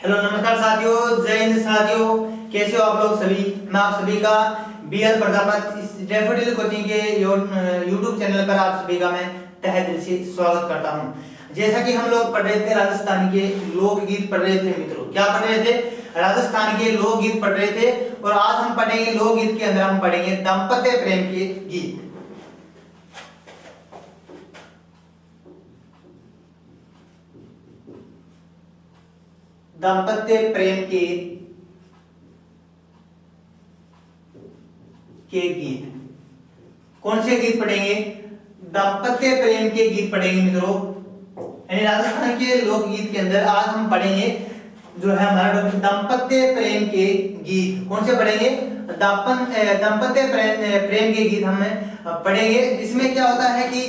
Hello नमस्कार साथियों, जय हिंद साथियों। कैसे हो आप लोग सभी। मैं आप सभी का BL प्रजापत इस डैफोडिल कोचिंग के यूट्यूब चैनल पर आप सभी का मैं तहे दिल से स्वागत करता हूं। जैसा कि हम लोग पढ़ रहे थे राजस्थान के लोकगीत पढ़ रहे थे मित्रों। क्या पढ़ रहे थे? राजस्थान के लोकगीत पढ़ रहे थे। और आज हम पढ़ेंगे लोकगीत के अंदर हम पढ़ेंगे दाम्पत्य प्रेम के गीत। दाम्पत्य प्रेम के गीत। कौन से गीत पढ़ेंगे? दाम्पत्य प्रेम के गीत पढ़ेंगे मित्रों। यानी राजस्थान के लोकगीत के अंदर आज हम पढ़ेंगे जो है हमारा दाम्पत्य प्रेम के गीत। कौन से पढ़ेंगे? दाम्पत्य प्रेम के गीत हम पढ़ेंगे। इसमें क्या होता है कि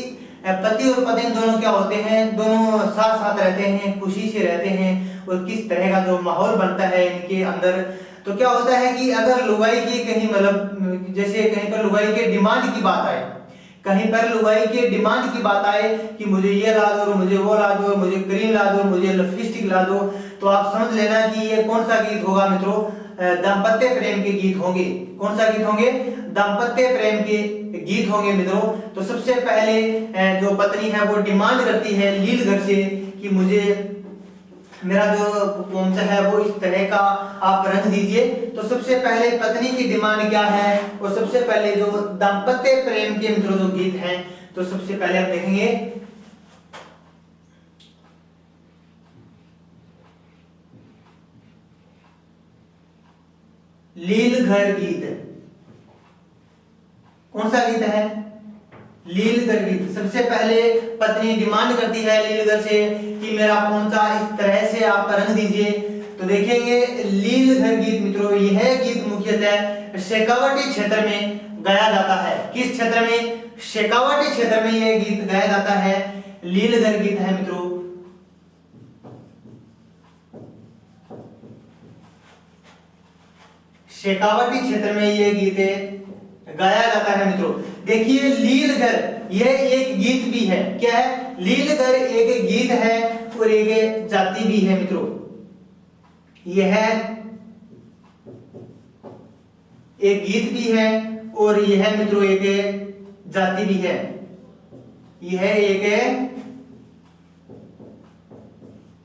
पति और पत्नी दोनों क्या होते हैं, दोनों साथ साथ रहते हैं, खुशी से रहते हैं। और किस तरह का जो माहौल बनता है इनके अंदर। तो क्या होता है कि अगर लुगाई की कहीं मतलब जैसे कहीं पर लुगाई के डिमांड की बात आए, कहीं पर लुगाई के डिमांड की बात आए कि मुझे ये ला दो, मुझे वो ला दो, मुझे क्रीम ला दो, मुझे लिपस्टिक ला दो, तो आप समझ लेना कि ये कौन सा गीत होगा मित्रों? दाम्पत्य प्रेम के गीत होंगे। कौन सा गीत होंगे? दाम्पत्य प्रेम के गीत होंगे मित्रों। तो सबसे पहले जो पत्नी है वो डिमांड करती है लील घर से कि मुझे मेरा जो पोंचा है वो इस तरह का आप रंग दीजिए। तो सबसे पहले पत्नी की डिमांड क्या है? और सबसे पहले जो दाम्पत्य प्रेम के मित्रों जो गीत हैं, तो सबसे पहले हम देखेंगे लील घर गीत। कौन सा गीत है? लील घर गीत। सबसे पहले पत्नी डिमांड करती है लील घर से कि मेरा पोंचा इस तरह से आप रंग दीजिए। तो देखेंगे लील घर गीत मित्रों, यह गीत मुख्यतः शेखावटी क्षेत्र में गाया जाता है। किस क्षेत्र में? शेखावटी क्षेत्र में यह गीत गाया जाता है। लील घर गीत है मित्रों। शेखावटी क्षेत्र में यह गीत गाया जाता है मित्रों। देखिए लील घर यह एक गीत भी है। क्या है? लील घर एक गीत है और एक जाति भी है मित्रों। यह एक गीत भी है और यह मित्रों एक जाति भी है। यह एक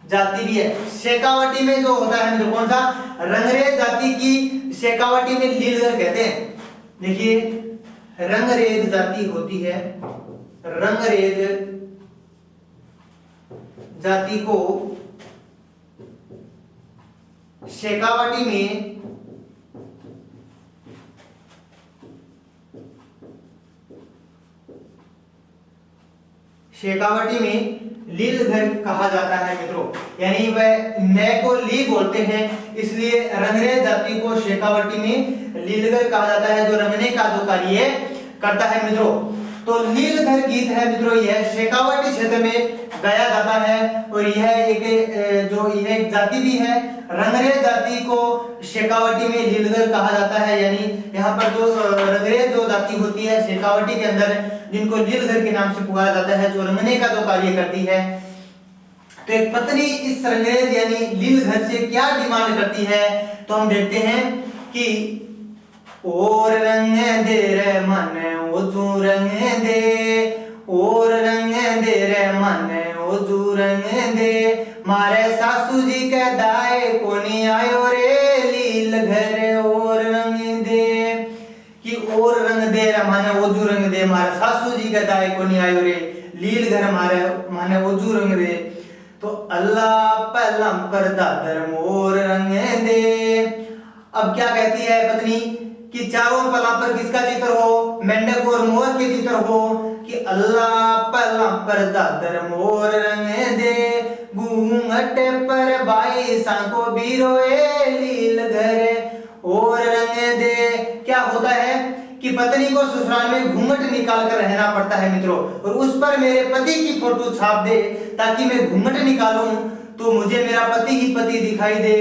जाति भी है। शेखावटी में जो होता है मित्रों, कौन सा? रंगरेज जाति की शेखावटी में लीलगर कहते हैं। देखिए रंगरेज जाति होती है। रंगरेज जाति को शेखावटी में लीलघर कहा जाता है मित्रों। यानी वह न को ली बोलते हैं, इसलिए रंगरेज जाति को शेखावटी में लीलघर कहा जाता है, जो रंगने का जो कार्य करता है मित्रों। तो लीलघर गीत है मित्रों, यह शेखावटी क्षेत्र में गाया जाता है। और यह एक जाति भी है। रंगरेज जाति को शेखावटी में लीलघर कहा जाता है। यानी यहाँ पर जो रंगरेज जो जाति होती है शेखावटी के अंदर, जिनको लीलघर के नाम से पुकारा जाता है, जो रंगने का जो कार्य करती है। तो एक पत्नी इस रंगरेज यानी लीलघर से क्या डिमांड करती है? तो हम देखते हैं कि और रंग दे रे मन ओजू रंग दे, और रंग दे रे मन ओजू रंग दे, मारे सासू जी के दाए कोनी आयो रे लील घर और रंग दे। कि और रंग दे रे माने ओजू रंग दे, मारे सासू जी के दाए कोनी आयो रे लील घर मारे माने ओजू रंग दे। तो अल्लाह पलम पर दादर मोर रंग दे। अब क्या कहती है पत्नी कि चारों पलम पर किसका चित्र हो? मेंढक और मोर के चित्र हो। कि अल्लाह पलम पर दादर मोर रंग दे, घूंघट पर बाई सांको बिरोए लील घर और रंग दे। क्या होता है कि पत्नी को ससुराल में घूंघट निकाल कर रहना पड़ता है मित्रों, और उस पर मेरे पति की फोटो छाप दे ताकि मैं घूंघट निकालूं तो मुझे मेरा पति ही पति दिखाई दे।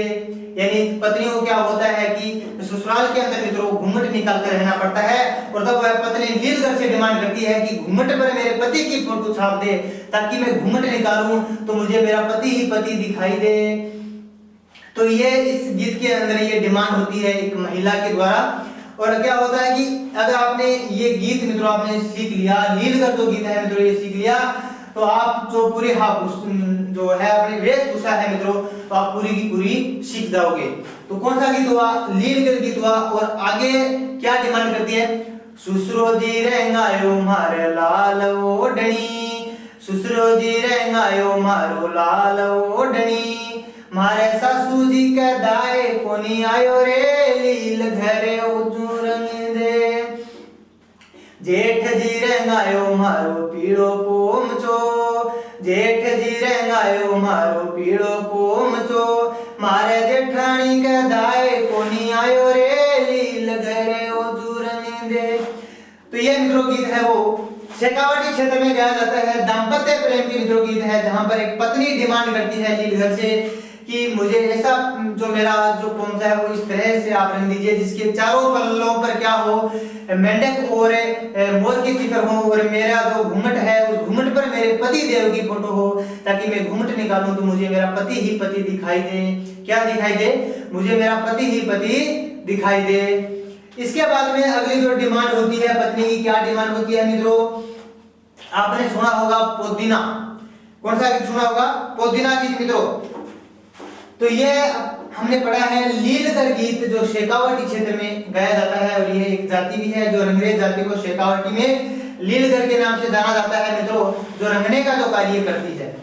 यानी पत्नी को क्या होता है कि ससुराल के अंदर मित्रों घूंघट निकाल कर रहना पड़ता है। और तब वह पत्नी लीलघर से डिमांड करती है कि घूंघट पर मेरे पति की फोटो छाप दे ताकि मैं घूंघट निकालूं तो मुझे मेरा पति ही पति दिखाई दे। तो ये इस गीत के अंदर ये डिमांड होती है एक महिला के द्वारा। और क्या होता है कि अगर आपने ये गीत मित्रों आपने सीख लिया, लीलगर जो गीत है मित्रों ये सीख लिया, तो आप जो पूरी जो है अपनी वेशभूषा है मित्रों, तो आप पूरी की पूरी सीख जाओगे। तो कौन सा गीत हुआ? लीलगर गीत हुआ। और आगे क्या डिमांड करती है? सुसरो जी रेंगायो मारे लाल ओढ़नी, सुसरो जी रेंगायो मारो लाल ओढ़नी, मारे सासू जी के दाए कोनी आयो रे, लील घरे उजू रंग दे, जेठ जी रेंगायो मारो पीड़ो पोमचो, जेठ जी रेंगायो मारो पीड़ो पोमचो, मारे जेठानी के दाए कोनी आयो रे, लील घरे उजू रंग दे। तो ये मित्रों गीत है वो शेखावटी क्षेत्र में गाया जाता है, दाम्पत्य प्रेम की मित्रों गीत है, जहां पर एक पत्नी डिमांड करती है लीलगर से कि मुझे ऐसा जो मेरा जो पोंचा है वो इस तरह से आप रंग दीजिए जिसके चारों पल्लों पर क्या हो, मेंढक और मोर के चित्र हो, और मेरा जो घूंघट है उस घूंघट पर मेरे पति देव की फोटो हो, ताकि मैं घूंघट निकालूं तो मुझे मेरा पति ही पति दिखाई दे। क्या दिखाई दे? मुझे मेरा पति ही पति दिखाई दे। इसके बाद में अगली जो डिमांड होती है पत्नी की, क्या डिमांड होती है मित्रों? आपने सुना होगा पोदीना। कौन सा गीत सुना होगा? पोदीना गीत मित्रों। तो ये हमने पढ़ा है लीलगर गीत जो शेखावटी क्षेत्र में गाया जाता है, और ये एक जाति भी है जो रंगरेज जाति को शेखावटी में लीलगर के नाम से जाना जाता है मित्रों, जो रंगने का जो कार्य करती है।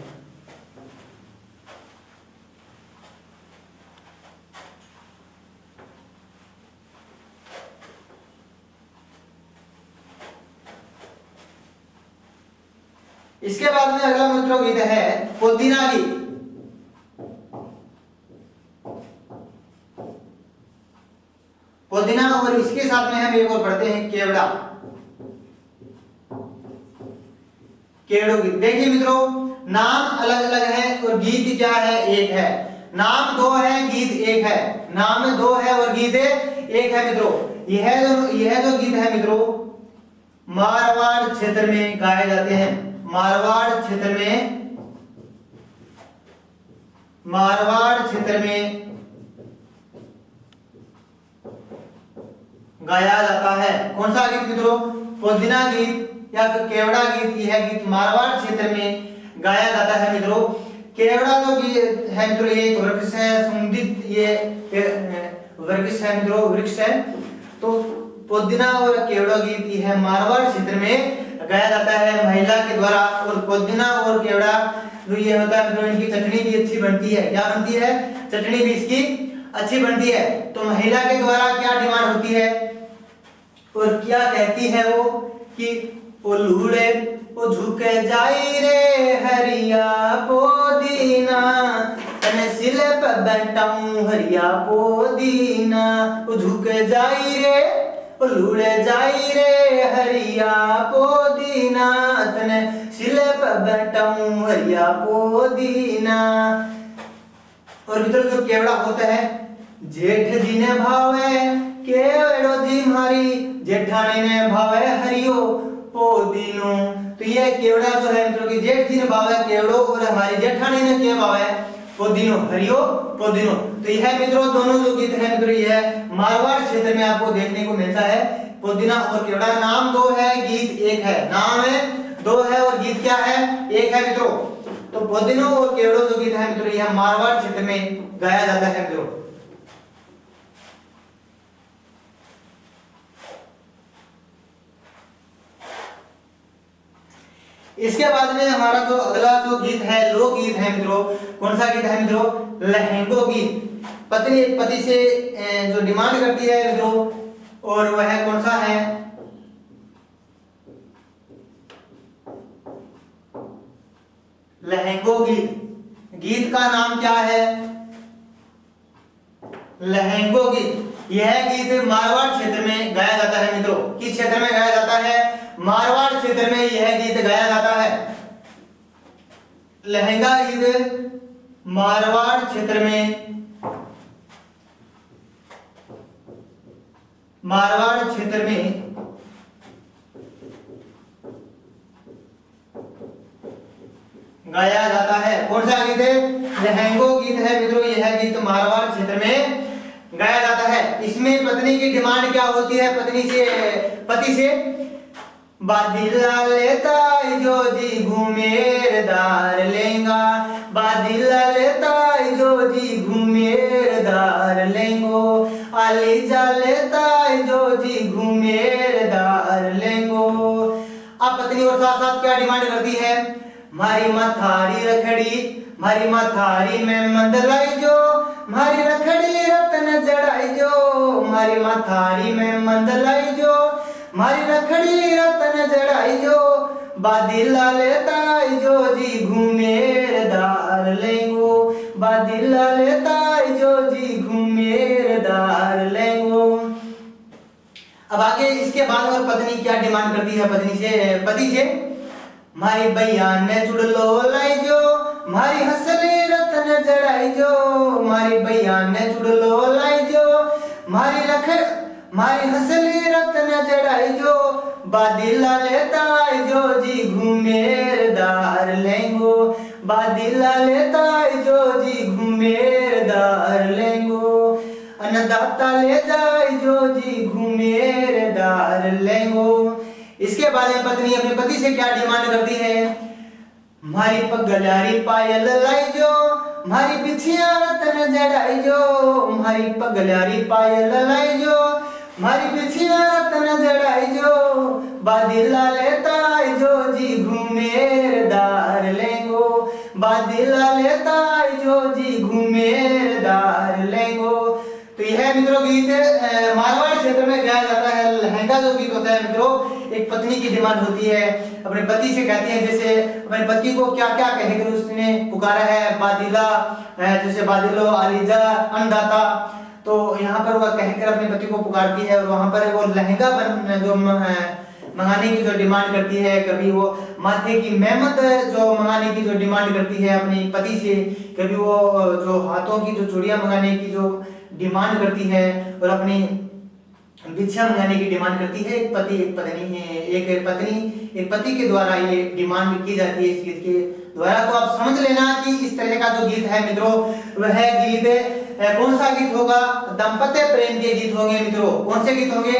इसके बाद में अगला मित्रों गीत है पोदीना गीत। पोदीना, और इसके साथ में हम एक और पढ़ते हैं केवड़ा, केवड़ो गीत। देखिए मित्रों नाम अलग अलग है और गीत क्या है? एक है। नाम दो है, गीत एक है। नाम दो है और गीत एक है मित्रों। यह जो गीत है मित्रों मारवाड़ क्षेत्र में गाए जाते हैं। मारवाड़ क्षेत्र में गाया जाता है। कौन सा गीत मित्रों? पोदीना गीत या फिर केवड़ा गीत। यह गीत मारवाड़ क्षेत्र में गाया जाता है मित्रों। केवड़ा जो गीत है मित्रों ये एक वृक्ष है, सुगंधित ये वृक्ष है मित्रों, वृक्ष है। तो पोदीना और केवड़ा गीत यह मारवाड़ क्षेत्र में गाया जाता है महिला के द्वारा। और पोदीना और केवड़ा जो ये होता है मित्रों इनकी चटनी भी अच्छी बनती है। क्या बनती है? चटनी भी इसकी अच्छी बनती है। तो महिला के द्वारा क्या डिमांड होती है और क्या कहती है वो कि ओ लूड़े ओ झुके जाई रे हरिया पोदीना, तने सिले पे बैठाऊं हरिया पोदीना, ओ झुके जाई रे ओ लूड़े जाई रे हरिया पोदीना, तने सिले पे बैठाऊं हरिया पोदीना। और मित्रों जो केवड़ा होता है जेठ जी ने भावे केवड़ो जी मारी, जेठानी ने भावे हरियो पोदीनो। तो ये केवड़ा जो है मित्रों की जेठ जी ने भावे केवड़ो और हमारी जेठानी ने क्या भावे? पोदीनो, हरियो पोदीनो। तो यह मित्रों दोनों जो गीत है मित्रों यह मारवाड़ क्षेत्र में आपको देखने को मिलता है। पोदीना और केवड़ा नाम दो है, गीत एक है। नाम है दो है और गीत क्या है? एक है मित्रों। तो पोदीनो और केवड़ो जो गीत है मित्रों यह मारवाड़ क्षेत्र में गाया जाता है मित्रों। इसके बाद में हमारा जो अगला जो गीत है लोकगीत है मित्रों। कौन सा गीत है मित्रों? लहंगो गीत। पत्नी पति से जो डिमांड करती है मित्रों, और वह कौन सा है? लहंगो गीत। गीत का नाम क्या है? लहंगो गीत। यह गीत मारवाड़ क्षेत्र में गाया जाता है मित्रों। किस क्षेत्र में गाया जाता है? मारवाड़ क्षेत्र में यह गीत गाया जाता है। लहंगा गीत मारवाड़ क्षेत्र में गाया जाता है। कौन सा गीत है? लहंगो गीत है मित्रों। यह गीत मारवाड़ क्षेत्र में गाया जाता है। इसमें पत्नी की डिमांड क्या होती है? पति से बादिला लेता जो जी घूमेर दार लेंगा, बादिला लेता जो जी घूमेर दार लेंगो, आली जा लेता जो जी घूमेर दार लेंगो। अब पत्नी और साथ साथ क्या डिमांड करती है? मारी मथारी रखड़ी, मारी मथारी में मंदलाई जो, मारी रखड़ी रतन जड़ाई जो, मारी मथारी में मंदलाई जो, मारी रखड़ी रतन जड़ाई जो, बादिला लेता जो जी घूमेर दार लेंगो, बादिला लेता जो जी घूमेर दार लेंगो। अब आगे इसके बाद और पत्नी क्या डिमांड करती है पति से? मारी भैया ने जुड़ लो लाई जो, मारी हसली रतन जड़ाई जो, मारी भैया ने जुड़ लो लाई जो, मारी हसली रतन जड़ाई जो, बादिला लेता जो जी घूमेर दार लेंगो, बादिला लेता जो जी घूमेर दार लेंगो, अन्नदाता ले जाए जो जी घूमेर दार लेंगो। इसके बाद में पत्नी अपने पति से क्या डिमांड करती है? मारी पगलारी पायल लाई जो, मारी बिछिया रतन जड़ाई जो, मारी पगलारी पायल लाई जो, मारी बिछिया रतन जड़ाई जो, बादिला लेता जो जी घूमेर दार लेंगो, बादिला लेता जो जी घूमेर दार लेंगो। तो यह मित्रों गीत मारवाड़ क्षेत्र में गाया जाता है। लहंगा जो गीत होता है मित्रों, एक पत्नी की डिमांड होती है, अपने पति से कहती है, जैसे अपने पति को क्या क्या कहकर उसने पुकारा है, बादिला, जैसे बादिलो, आलिजा, अन्नदाता। तो यहाँ पर वह कहकर अपने पति को पुकारती है और वहां पर वो लहंगा जो मंगाने की जो डिमांड करती है, कभी वो माथे की मेहमत जो मंगाने की जो डिमांड करती है अपने पति से, कभी वो जो हाथों की जो चूड़ियां मंगाने की जो डिमांड करती है और अपनी भिक्षा मंगाने की डिमांड करती है। एक पति के द्वारा ये डिमांड की जाती है इस गीत के द्वारा। तो आप समझ लेना कि इस तरह का जो गीत है मित्रों, वह गीत कौन सा गीत होगा? दाम्पत्य प्रेम के गीत होंगे मित्रों। कौन से गीत होंगे?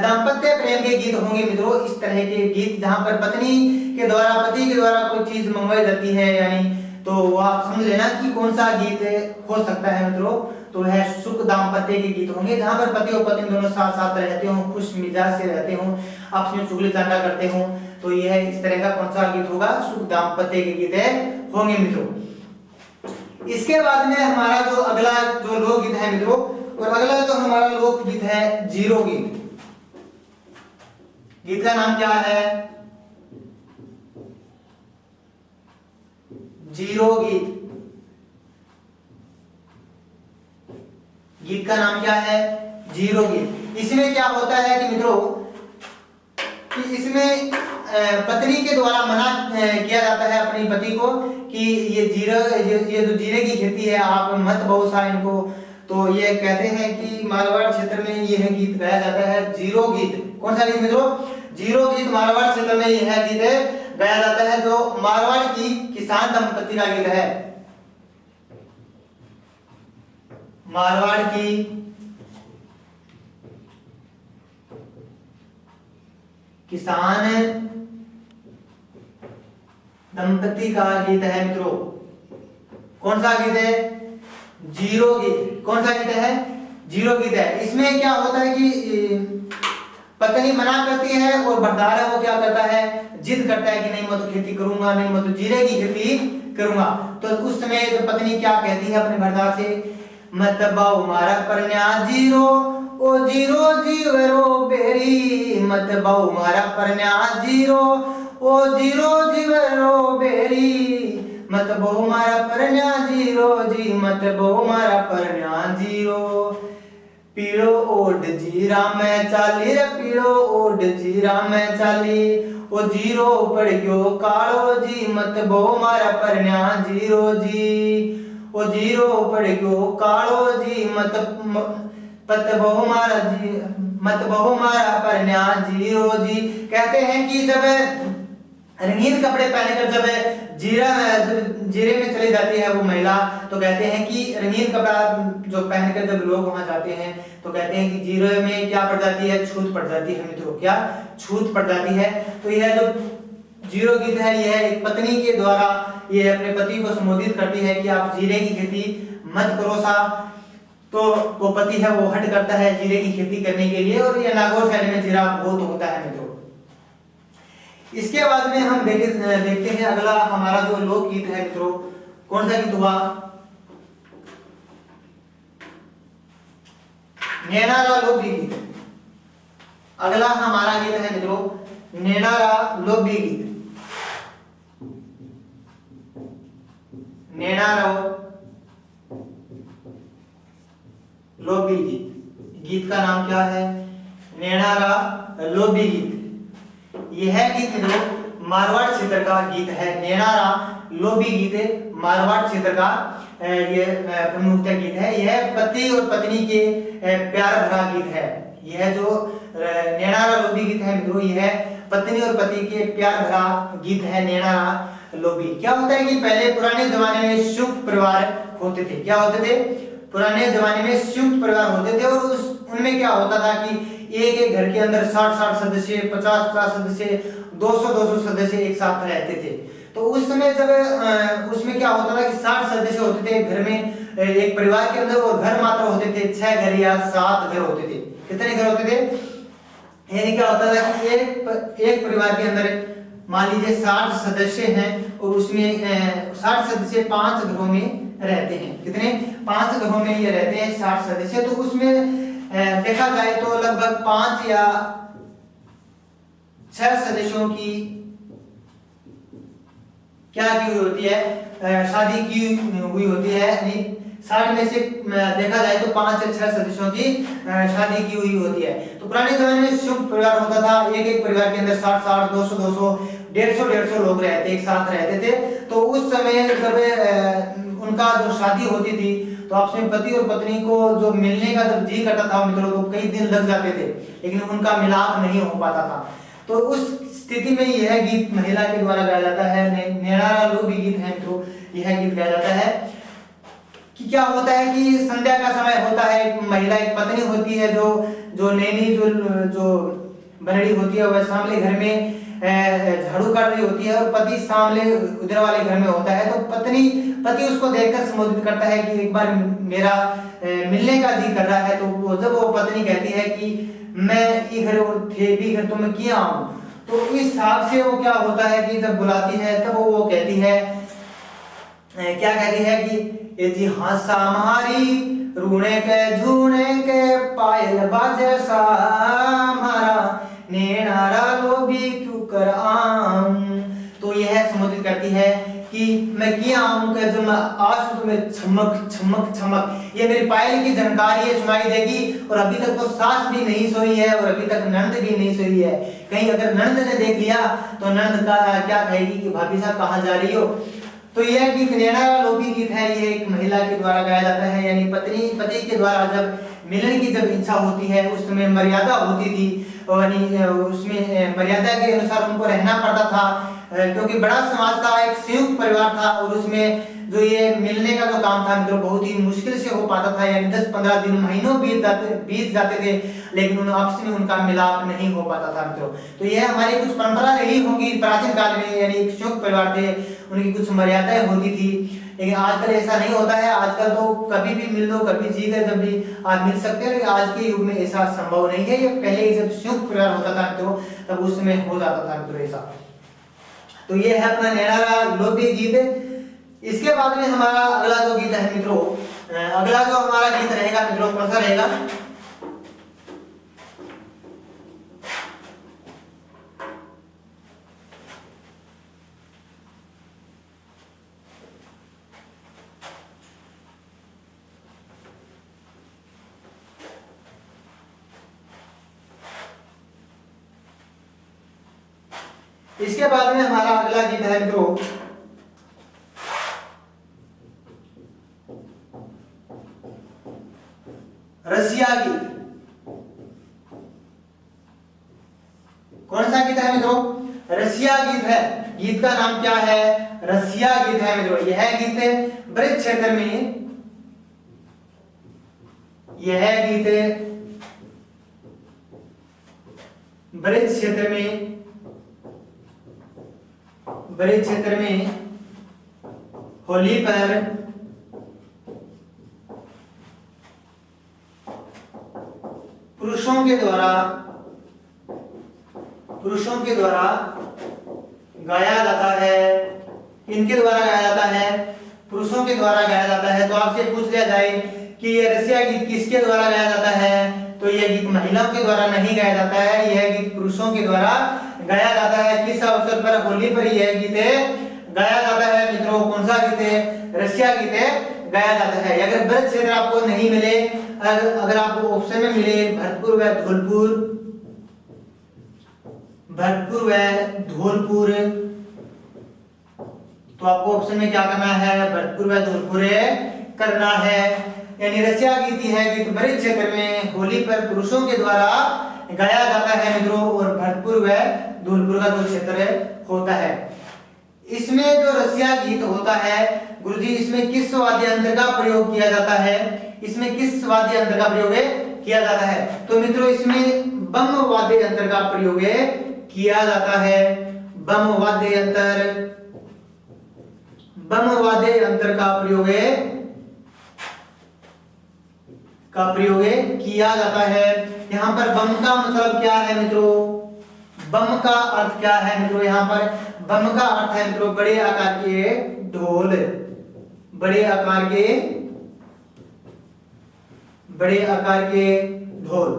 दाम्पत्य प्रेम के गीत होंगे मित्रों। इस तरह के गीत जहां पर पति के द्वारा कोई चीज मंगवाई जाती है, यानी तो आप समझ लेना कि कौन सा गीत हो सकता है मित्रों। तो वह सुख दाम्पत्य के गीत होंगे, जहां पर पति और पत्नी दोनों साथ साथ रहते हो, खुश मिजाज से रहते हो, आपस में चुगली चांटा करते हो। तो यह इस तरह का कौन सा गीत होगा? सुख दाम्पत्य के गीत होंगे मित्रों। इसके बाद में हमारा जो अगला जो लोकगीत है मित्रों, और अगला जो हमारा लोकगीत है जीरो गीत। गीत का नाम क्या है? जीरो गीत। गीत का नाम क्या है? जीरो गीत। इसमें क्या होता है कि मित्रों, कि इसमें पत्नी के द्वारा मना किया जाता है अपने पति को कि ये जो जीरे की खेती है आप मत बहुत सा इनको। तो ये कहते हैं कि मारवाड़ क्षेत्र में यह गीत गाया जाता है जीरो गीत। कौन सा गीत मित्रों? जीरो गीत मारवाड़ क्षेत्र में यह गीत गाया जाता है, जो मारवाड़ की किसान दंपति का गीत है। मारवाड़ की किसान दंपति का गीत है मित्रों। कौन सा गीत है? जीरो गीत। कौन सा गीत है? जीरो गीत है। इसमें क्या होता है कि पत्नी मना करती है और भरदार है वो क्या करता है, जिद करता है कि नहीं मैं तो खेती करूंगा, नहीं मैं तो जीरे की खेती करूंगा। तो उस समय तो पत्नी क्या कहती है अपने भरदार से, मत बाऊ मारा परन्या जीरो, ओ जीरो जीवरो बेरी, मत बाऊ मारा परन्या जीरो, ओ जीरो जीवरो बेरी, मत बाऊ मारा परन्या जीरो जी, मत बाऊ मारा परन्या जीरो। पीड़ो ओड जीरा में चाली रे, पीड़ो ओड जीरा में चाली, ओ जीरो पड़ गयो कालो जी, मत बाऊ मारा परन्या जीरो जी, ओ जीरो पड़ गयो कालो जी, मत बहु मारा जी, मत बहु मारा परन्या जीरो जी। कहते हैं कि जब रंगीन कपड़े पहनकर जब जीरे में चली जाती है वो महिला, तो कहते हैं कि रंगीन कपड़ा जो पहनकर जब लोग वहां जाते हैं तो कहते हैं कि जीरे में क्या पड़ जाती है, छूत पड़ जाती है मित्रों, क्या छूत पड़ जाती है। तो यह जो जीरो गीत है यह एक पत्नी के द्वारा ये अपने पति को संबोधित करती है कि आप जीरे की खेती मत करो सा। तो वो पति है वो हट करता है जीरे की खेती करने के लिए, और ये नागौर शहर में जीरा बहुत होता है मित्रों। इसके बाद में हम देखते हैं अगला हमारा जो लोकगीत है मित्रों, कौन सा गीत हुआ, नैनारा लोकगीत। अगला हमारा गीत है मित्रों नैनारा लोकगीत। नैनारा लोकगीत, गीत का नाम क्या है, नैनारा लोकगीत। यह गीत मित्रों मारवाड़ क्षेत्र का गीत है। नैनारा लोबी गीत मारवाड़ क्षेत्र का ये प्रमुख गीत है। यह पति और पत्नी के प्यार भरा गीत है। यह जो नैनारा लोबी गीत है मित्रों यह पत्नी और पति के प्यार भरा गीत है नैनारा लोबी। क्या होता है कि पहले पुराने जमाने में संयुक्त परिवार होते थे। क्या होते थे, पुराने जमाने में संयुक्त परिवार होते थे, और उनमें क्या होता था कि एक एक घर के अंदर 60-60 सदस्य, 50-50 सदस्य, 200-200 सदस्य एक साथ रहते थे। तो उस समय जब उसमें क्या होता था कि 60 सदस्य होते थे घर में, एक परिवार के अंदर, और घर मात्र होते थे 6 घर या 7 घर होते थे। कितने घर होते थे, यानी क्या होता था कि एक परिवार के अंदर मान लीजिए 60 सदस्य हैं, और उसमें 60 सदस्य 5 घरों में रहते हैं। कितने, 5 घरों में ये रहते हैं 60 सदस्य। तो उसमें देखा जाए तो लगभग 5 या 6 सदस्यों की क्या की हुई होती है, शादी की हुई होती है। 60 में से देखा जाए तो 5 या 6 सदस्यों की शादी की हुई होती है। तो पुराने जमाने में संयुक्त परिवार होता था, एक एक परिवार के अंदर 60-60, 200-200, 150-150 लोग रहते एक साथ रहते थे। तो उस समय जब उनका जो शादी होती थी तो आपस में पति और पत्नी को जो मिलने का जब जी करता था मित्रों तो कई दिन लग जाते थे, लेकिन उनका मिलाप नहीं हो पाता था। तो उस स्थिति में यह गीत महिला के द्वारा गाया जाता है। नैनारा लोबी गीत है मित्रों, यह गीत गाया जाता है कि क्या होता है कि संध्या का समय होता है, एक महिला एक पत्नी होती है जो नैनी जो बनड़ी होती है वह सामने घर में झाड़ू काट रही होती है, और पति सामने उधर वाले घर में होता है। तो पति उसको देखकर संबोधित करता है कि एक बार मेरा मिलने का जी कर रहा है। तो जब वो पत्नी कहती है कि मैं ई घर और थे भी घर तो मैं किया आऊं, तो इस हिसाब से वो क्या होता है कि जब बुलाती है तब वो कहती है, क्या कहती है कि ये जी हासा हमारी रूणे के झूने के पायल बाजे सा हमारा नैनारा लोबी क्यों कर आऊं। तो यह संबोधित करती है कि मैं किया आऊं कि जब मैं आज तुम्हें चमक चमक चमक ये मेरी पायल की झनकार ये सुनाई देगी। और अभी तक तो सास भी नहीं सोई है और अभी तक नंद भी नहीं सोई है। कहीं अगर नंद ने देख लिया तो नंद का क्या कहेगी कि भाभी साहब कहाँ जा रही हो। तो यह गीत नैनारा लोबी गीत है, ये एक महिला के द्वारा गाया जाता है, यानी पति के द्वारा जब मिलन की जब इच्छा होती है उस समय मर्यादा होती थी, और उसमें मर्यादा के अनुसार उनको रहना पड़ता था, क्योंकि बड़ा समाज था, एक संयुक्त परिवार था, और उसमें जो ये मिलने का जो काम था मित्रों बहुत ही मुश्किल से हो पाता था, यानी 10-15 दिन महीनों बीत जाते थे, लेकिन आपस में उनका मिलाप नहीं हो पाता था मित्रों। तो यह हमारी कुछ परंपरा रही होगी प्राचीन काल में, यानी एक संयुक्त परिवार थे, उनकी कुछ मर्यादाएं होती थी, लेकिन आजकल ऐसा नहीं होता है। आजकल तो कभी भी मिल लो, कभी जी कर जब भी आप मिल सकते हैं, लेकिन आज के युग में ऐसा संभव नहीं है। ये पहले जब संयुक्त परिवार होता था मित्रों तब उस समय हो जाता था मित्रों ऐसा। तो ये है अपना नैनारा लोबी गीत। इसके बाद में हमारा अगला जो गीत है मित्रों, अगला जो हमारा गीत रहेगा मित्रों कौन सा रहेगा, इसके बाद में हमारा अगला गीत है मित्रों रसिया गीत। कौन सा गीत है मित्रों, रसिया गीत है। गीत का नाम क्या है? रसिया गीत है मित्रों। यह गीत ब्रज क्षेत्र में, यह गीत ब्रज क्षेत्र में, ब्रज क्षेत्र में होली पर पुरुषों के द्वारा गाया जाता है। इनके द्वारा गाया जाता है, पुरुषों के द्वारा गाया जाता है। तो आपसे पूछ लिया जाए कि ये रसिया गीत किसके द्वारा गाया जाता है, तो यह गीत महिलाओं के द्वारा नहीं गाया जाता है, यह गीत पुरुषों के द्वारा गाया जाता है। किस अवसर पर? होली पर यह गीत गाया जाता है मित्रों। कौन सा गीत है? रसिया गीत गाया जाता है। अगर ब्रज क्षेत्र आपको नहीं मिले, अगर आपको ऑप्शन में मिले भरतपुर व धौलपुर, भरतपुर व धौलपुर, तो आपको ऑप्शन में क्या करना है? भरतपुर व धौलपुर करना है। यानी रसिया गीत है गीत ब्रज क्षेत्र में होली पर पुरुषों के द्वारा गाया जाता है मित्रों, और भरतपुर व धौलपुर का जो क्षेत्र होता है। इसमें जो रसिया गीत होता है गुरुजी, इसमें किस वाद्य यंत्र का प्रयोग किया जाता है? इसमें किस वाद्य यंत्र का प्रयोग किया जाता है? तो मित्रों इसमें बम वाद्य यंत्र का प्रयोग किया जाता है। बम वाद्य यंत्र, बम वाद्य यंत्र का प्रयोग किया जाता है। यहाँ पर बम का मतलब क्या है मित्रों? बम का अर्थ क्या है मित्रों? यहाँ पर बम का अर्थ है मित्रों बड़े आकार के ढोल, बड़े आकार के ढोल।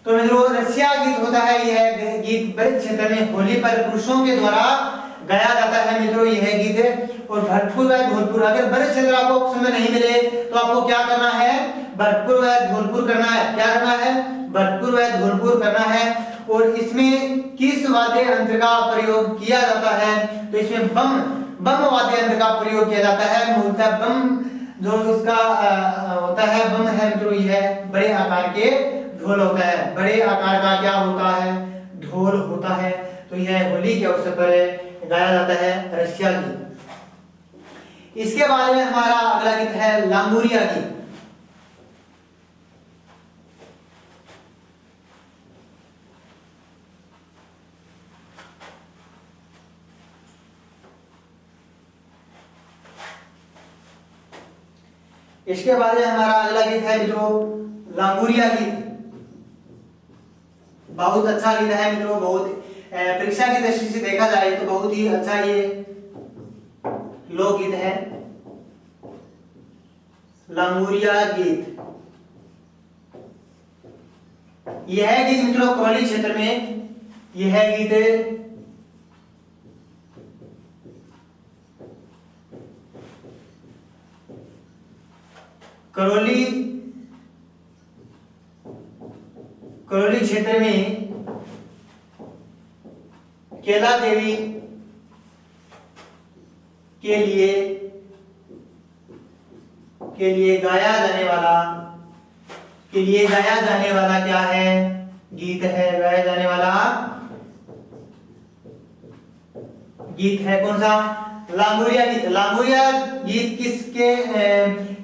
तो मित्रों रसिया गीत होता है, यह गीत ब्रज क्षेत्र में होली पर पुरुषों के द्वारा गाया जाता है मित्रों यह गीत। और भरतपुर व धौलपुर, अगर ब्रज क्षेत्र आपको ऑप्शन में नहीं मिले तो आपको क्या करना है? भरतपुर व धौलपुर करना है। क्या करना है? भरतपुर व धौलपुर करना है। और इसमें किस वाद्य यंत्र का प्रयोग किया जाता है? तो इसमें बम वाद्य यंत्र का प्रयोग किया जाता है। मूलतः बम जो इसका होता है, बम है मित्रों, यह बड़े आकार के ढोल होता है। बड़े आकार का क्या होता है? ढोल होता है। तो यह होली के अवसर पर गाया जाता है रसिया गीत। इसके बाद में हमारा अगला गीत है लांगुरिया गीत। इसके बाद में हमारा अगला गीत है मित्रों लांगुरिया गीत। बहुत अच्छा गीत है मित्रों, बहुत परीक्षा की दृष्टि से देखा जाए तो बहुत ही अच्छा ये लोकगीत है लांगुरिया गीत। यह गीत मित्रों करौली क्षेत्र में, यह गीत करौली क्षेत्र में केला देवी के लिए गाया जाने वाला क्या है? गीत है। गाया जाने वाला गीत है कौन सा? लांगुरिया गीत। लांगुरिया गीत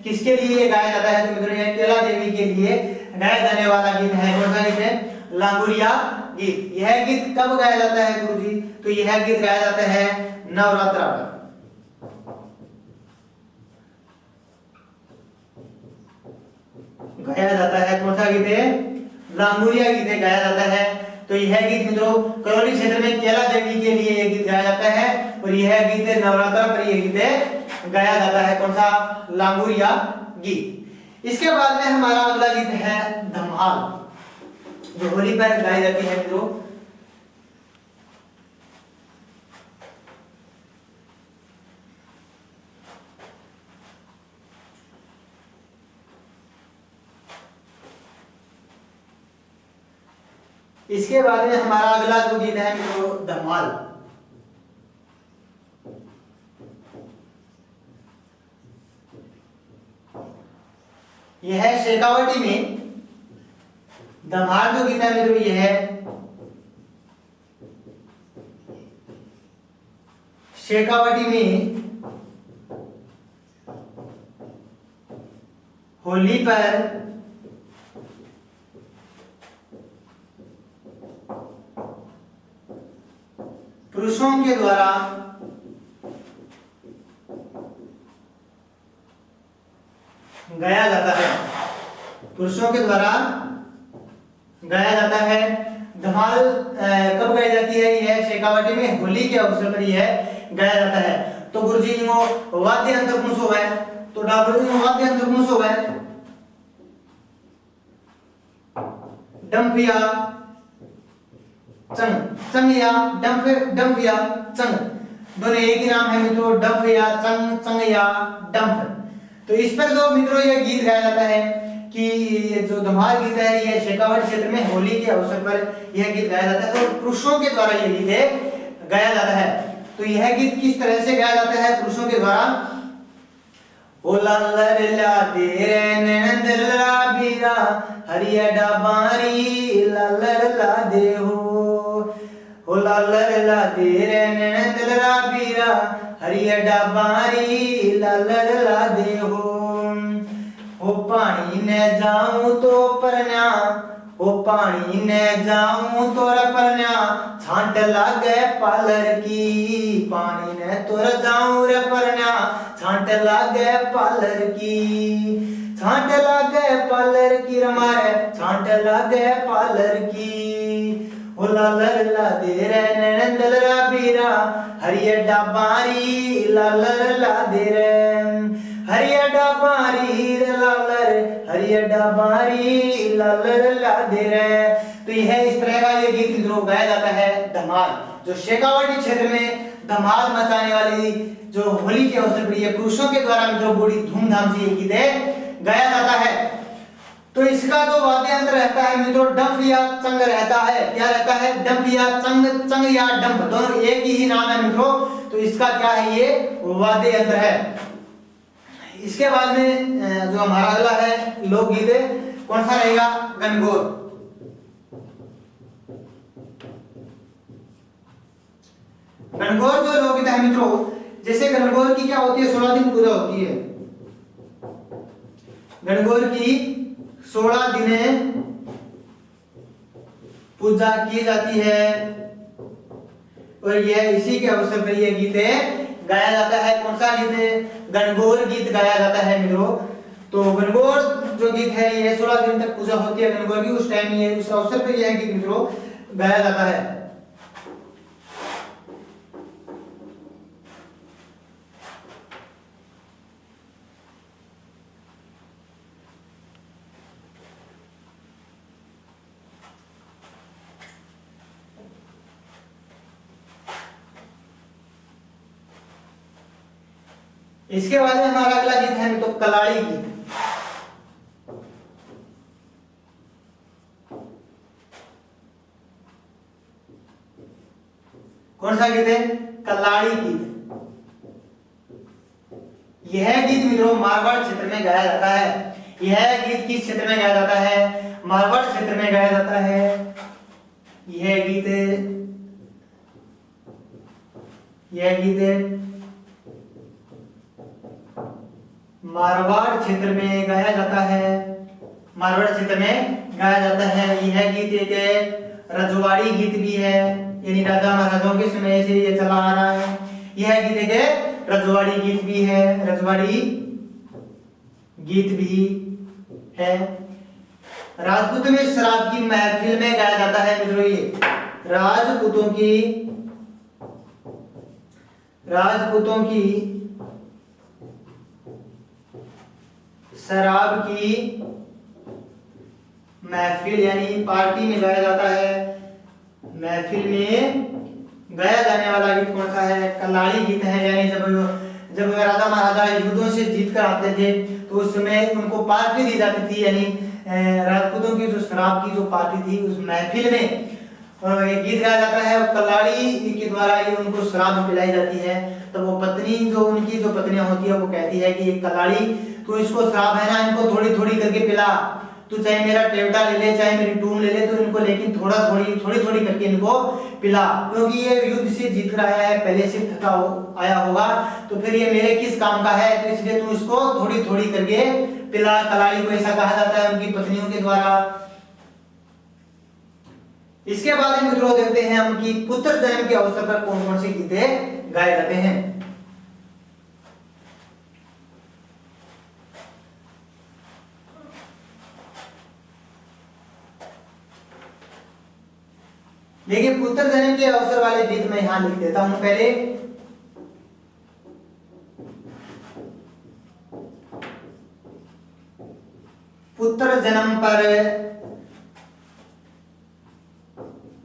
किसके लिए गाया जाता है? तो मित्रों यह केला देवी के लिए गाया जाने वाला गीत है। कौन सा गीत है? लांगुरिया गीत। यह गीत कब गाया जाता है गुरुजी? तो यह गीत गाया जाता है नवरात्रा पर। गाया जाता है कौन सा गीत है? लांगुरिया गीत गाया जाता है। तो यह गीत मित्रों करौली क्षेत्र में केला देवी के लिए यह गीत गाया जाता है, और यह गीत नवरात्रा पर यह गीत गाया जाता है। कौन सा? लांगुरिया गीत। इसके बाद में हमारा अगला गीत है धमाल, जो होली पर गाई जाती है मित्रों। इसके बाद में हमारा अगला जो गीत है मित्रों धमाल। यह शेखावटी में धमाल जो गीत है मित्रों, यह शेखावटी में होली पर पुरुषों के द्वारा गाया जाता है, पुरुषों के द्वारा गाया जाता है। धमाल कब गाई जाती है? यह शेखावटी में होली के अवसर पर यह गाया जाता है। तो गुरुजी को वाद्य यंत्र कौन सो है? तो डाबरू में वाद्य यंत्र कौन सो है? डंफ या चंग, चंग या डंफ, डंफ या चंग, दोनों एक ही नाम है मित्रों, डंफ या चंग, चंग या डंफ। तो इस पर जो मित्रों यह गीत गाया जाता है कि ये जो धमाल गीत है यह शेखावटी क्षेत्र में होली के अवसर पर यह गीत गाया जाता है और पुरुषों के द्वारा यह गीत गाया जाता है। तो यह गीत किस तरह से गाया जाता है पुरुषों के द्वारा? ओ लालरला तेरे नैन दलरा बीरा हरिया डाबारी लालरला दे हो लालरला तेरे नैन दलरा बीरा हरिया डाबारी लालरला दे हो पानी ने जाऊं तो परन्या, ओ पानी ने जाऊं तोर परन्या छांट लागे पालर की, पानी ने तोर जाऊं रे परन्या छांट लागे पालर की, छांट लागे पालर की रमारे छांट लागे पालर की। ओ लालर ला दे रे नैन दलरा बीरा हरिया डाबारी लालर ला दे रे हरिया डाबारी लालर हरिया डाबारी लालर ला दे रे। तो यह इस तरह का ये गीत मित्रों गाया जाता है धमाल, जो शेखावटी क्षेत्र में धमाल मचाने वाली जो होली के अवसर पर ये पुरुषों के द्वारा मित्रों बड़ी धूमधाम से ये गीत गाया जाता है। तो इसका जो वाद्य यंत्र रहता है मित्रों डंफ या चंग रहता है। क्या रहता है? डंफ या चंग, चंग या डंफ दोनों एक ही नाम है मित्रों। तो इसका क्या है? ये वाद्य यंत्र है। इसके बाद में जो हमारा अगला है लोकगीत कौन सा रहेगा? गणगौर। गणगौर जो लोकगीत है मित्रों, जैसे गणगौर की क्या होती है? 16 दिन पूजा होती है। गणगौर की 16 दिन पूजा की जाती है और यह इसी के अवसर पर यह गीत गाया जाता है। कौन सा गीत? गणगौर गीत गाया जाता है मित्रों। तो गणगौर जो गीत है ये 16 दिन तक पूजा होती है गणगौर की, उस टाइम ये उस अवसर पर यह गीत मित्रों गाया जाता है। इसके बाद में हमारा अगला गीत है तो कलाड़ी गीत। कौन सा गीत है? कलाड़ी गीत। यह गीत मित्रों मारवाड़ क्षेत्र में गाया जाता है। यह गीत किस क्षेत्र में गाया जाता है? मारवाड़ क्षेत्र में गाया जाता है। यह गीत मारवाड़ क्षेत्र में गाया जाता है। मारवाड़ क्षेत्र में गाया जाता है। यह गीत एक रजवाड़ी गीत भी है, यानी राजा महाराजाओं के समय से ये चला आ रहा है। यह गीत एक रजवाड़ी गीत भी है, रजवाड़ी गीत भी है। राजपूत में शराब की महफिल में गाया जाता है मित्रों। ये राजपूतों की शराब की महफिल यानी पार्टी में गाया जाता है। महफिल में गाया जाने वाला गीत कौन सा है? कलाड़ी गीत है। यानी जब राजा महाराजा युद्धों से जीत कर आते थे तो उस समय उनको पार्टी दी जाती थी, यानी राजपूतों की जो शराब की जो पार्टी थी उस महफिल में एक गीत गाया जाता है और कलाड़ी के द्वारा ये उनको शराब पिलाई जाती है। तो वो पत्नी जो उनकी जो पत्नियां होती है वो कहती है कि ये कलाड़ी तो इसको शराब है ना, इनको थोड़ी थोड़ी करके पिला। तू चाहे मेरा टेवटा ले ले, चाहे मेरी टूम ले ले, तो इनको लेकिन थोड़ी थोड़ी करके इनको पिला, क्योंकि ये युद्ध से जीत कर आया है, पहले से थका आया होगा, तो फिर ये मेरे किस काम का है, तो इसलिए तू इसको थोड़ी थोड़ी करके पिला। कलाड़ी को ऐसा कहा जाता है उनकी पत्नियों के द्वारा। इसके बाद मित्रों देखते हैं हम कि पुत्र जन्म के अवसर पर कौन कौन से गीते गाए जाते हैं। देखिए पुत्र जन्म के अवसर वाले गीत मैं यहां लिख देता हूं पहले। पुत्र जन्म पर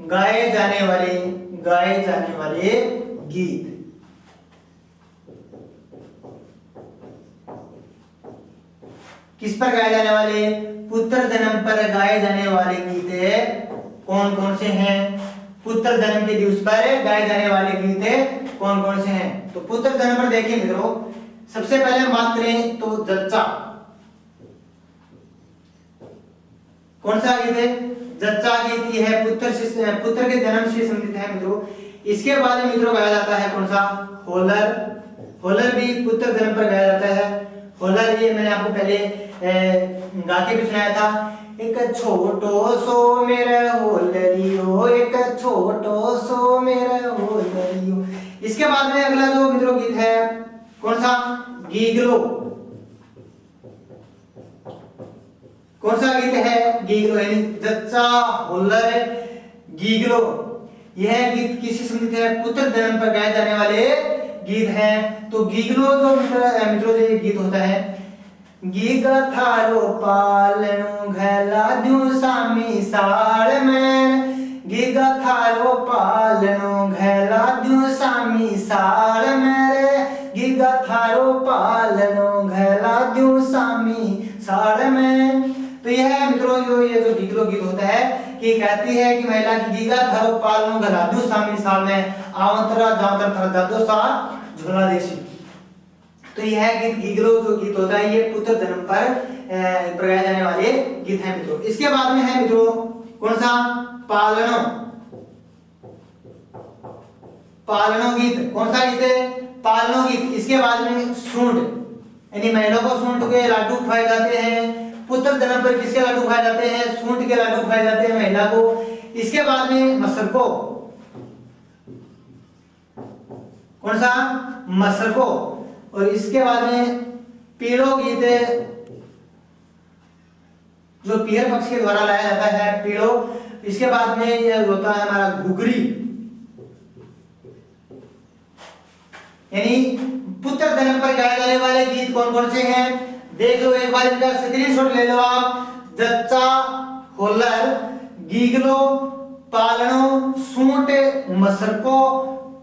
गाए जाने वाले गीत। किस पर गाए जाने वाले? पुत्र जन्म पर गाए जाने वाले गीत कौन कौन से हैं? पुत्र जन्म के दिवस पर गाए जाने वाले गीत कौन कौन से हैं? तो पुत्र जन्म पर देखिए मित्रों, सबसे पहले हम बात करें तो जच्चा। कौन सा गीत है? जच्चा गीत ये है, पुत्र के जन्म से संबंधित है मित्रों। इसके बाद में मित्रों गाया जाता है कौन सा? होलर। होलर भी पुत्र जन्म पर गाया जाता है। होलर ये मैंने आपको पहले गा के भी सुनाया था। एक छोटो सो मेरा होलरियो, एक छोटो सो मेरा होलरियो। इसके बाद में अगला जो मित्रों गीत है कौन सा? गीगलो। कौन सा गीत है? गीगलो, यानी जच्चा, होलर, गीगलो। यह गीत किसी संबंधित है? पुत्र जन्म पर गाए जाने वाले गीत हैं। तो गीगलो जो मित्रों जो ये गीत होता है, गीगा थारो पालनु घला द्यू सामी साल में, गीगा थारो पालनु घला द्यू सामी साल में, गीगा थारो पालनु घला द्यू सामी साल में। तो यह है मित्रों जो ये जो गीगलो गीत होता है कि कहती है कि महिला की गीगा थारो पालनु घला द्यू सामी साल में, आवंतरा जावतर थर दादो सा झोला देसी। तो यह गीत गीगलो जो गीत होता है ये पुत्र जन्म पर गाए जाने वाले गीत हैं मित्रों। इसके बाद में है मित्रों कौन सा? पालनो। पालनो गीत कौन सा गीत है? पालनो गीत। इसके बाद में सूंड, यानी महिलाओं को सूंड के लाडू खवाए जाते हैं। पुत्र जन्म पर किसके लाडू खाए जाते हैं? सूंड के लाडू खाए जाते हैं महिला को। इसके बाद में मसरको। कौन सा? मसरको। और इसके बाद में पीड़ो गीत जो पीहर पक्ष के द्वारा लाया जाता है, पीड़ो। इसके बाद में यह होता है हमारा घुघरी, यानी पुत्र जन्म पर गाए जाने वाले गीत कौन कौन से हैं देख लो एक बार, इनका स्क्रीनशॉट ले लो आप। जच्चा, होलर, गीगलो, पालनो, सूंट, मसरको,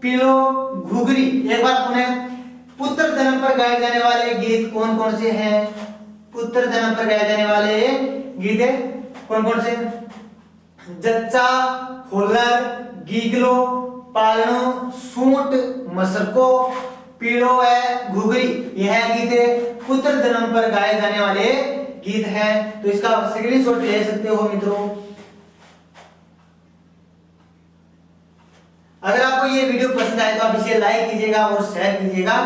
पीलो, घुघरी। एक बार पुनः, पुत्र जन्म पर गाए जाने वाले गीत कौन कौन से हैं? पुत्र जन्म पर गाए जाने वाले गीत कौन कौन से? जच्चा, होलर, गीगलो, पालनो, सूंट, मसरको, पीड़ो है, घुघरी। यह गीत पुत्र जन्म पर गाए जाने वाले गीत हैं। तो इसका स्क्रीनशॉट ले सकते हो मित्रों। अगर आपको ये वीडियो पसंद आए तो आप इसे लाइक कीजिएगा और शेयर कीजिएगा,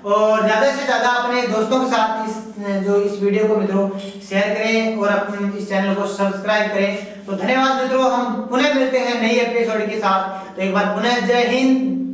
और ज्यादा से ज्यादा अपने दोस्तों के साथ इस वीडियो को मित्रों शेयर करें और अपने इस चैनल को सब्सक्राइब करें। तो धन्यवाद मित्रों, हम पुनः मिलते हैं नई एपिसोड के साथ। तो एक बार पुनः जय हिंद,